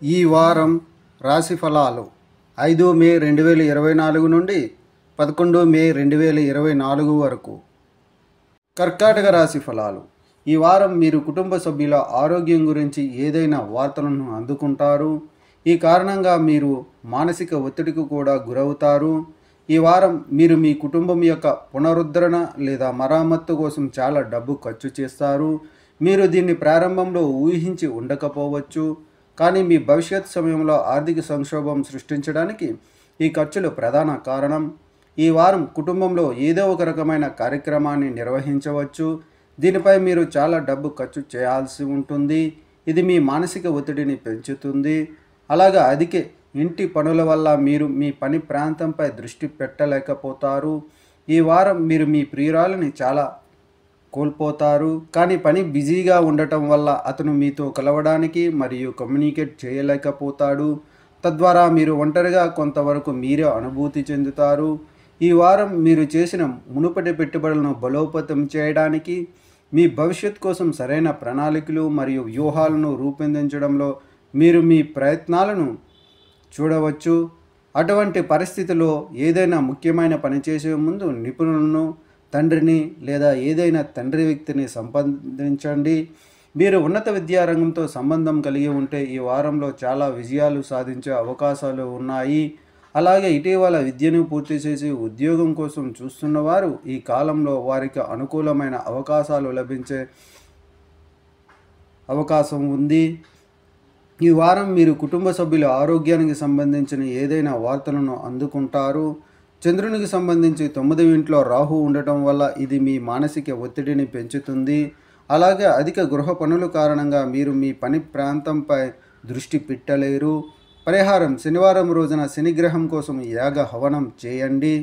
ఈ వారం రాశి ఫలాలు 5 మే 2024 నుండి 11 మే 2024 వరకు. కర్కాటక రాశి ఫలాలు. ఈ వారం మీరు కుటుంబ సభ్యుల ఆరోగ్యం గురించి ఏదైనా వార్తలను అందుకుంటారు. ఈ కారణంగా మీరు మానసిక ఒత్తిడికి కూడా గురవుతారు. ఈ వారం మీరు మీ కుటుంబం యొక్క పునరుద్ధరణ లేదా మరమ్మత్తు కోసం చాలా డబ్బు ఖర్చు చేస్తారు. మీరు దీన్ని ప్రారంభంలో ఊహించి ఉండకపోవచ్చు, కానీ మీ భవిష్యత్ సమయంలో ఆర్థిక సంక్షోభం సృష్టించడానికి ఈ ఖర్చులు ప్రధాన కారణం. ఈ వారం కుటుంబంలో ఏదో ఒక రకమైన కార్యక్రమాన్ని నిర్వహించవచ్చు. దీనిపై మీరు చాలా డబ్బు ఖర్చు చేయాల్సి ఉంటుంది. ఇది మీ మానసిక ఒత్తిడిని పెంచుతుంది. అలాగే అధిక ఇంటి పనుల వల్ల మీరు మీ పని ప్రాంతంపై దృష్టి పెట్టలేకపోతారు. ఈ వారం మీరు మీ ప్రియురాలిని చాలా కోల్పోతారు, కానీ పని బిజీగా ఉండటం వల్ల అతను మీతో కలవడానికి మరియు కమ్యూనికేట్ చేయలేకపోతాడు. తద్వారా మీరు ఒంటరిగా కొంతవరకు మీరే అనుభూతి చెందుతారు. ఈ వారం మీరు చేసిన మునుపటి పెట్టుబడులను బలోపేతం చేయడానికి, మీ భవిష్యత్ కోసం సరైన ప్రణాళికలు మరియు వ్యూహాలను రూపొందించడంలో మీరు మీ ప్రయత్నాలను చూడవచ్చు. అటువంటి పరిస్థితిలో ఏదైనా ముఖ్యమైన పని చేసే ముందు నిపుణులను, తండ్రిని లేదా ఏదైనా తండ్రి వ్యక్తిని సంప్రదించండి. మీరు ఉన్నత విద్యారంగంతో సంబంధం కలిగి ఉంటే ఈ వారంలో చాలా విజయాలు సాధించే అవకాశాలు ఉన్నాయి. అలాగే ఇటీవల విద్యను పూర్తి చేసి ఉద్యోగం కోసం చూస్తున్నవారు ఈ కాలంలో వారికి అనుకూలమైన అవకాశాలు లభించే అవకాశం ఉంది. ఈ వారం మీరు కుటుంబ సభ్యుల ఆరోగ్యానికి సంబంధించిన ఏదైనా వార్తలను అందుకుంటారు. చంద్రునికి సంబంధించి 9వ ఇంట్లో రాహు ఉండటం వల్ల ఇది మీ మానసిక ఒత్తిడిని పెంచుతుంది. అలాగే అధిక గృహ పనుల కారణంగా మీరు మీ పని ప్రాంతంపై దృష్టి పెట్టలేరు. పరిహారం: శనివారం రోజున శనిగ్రహం కోసం యాగ హవనం చేయండి.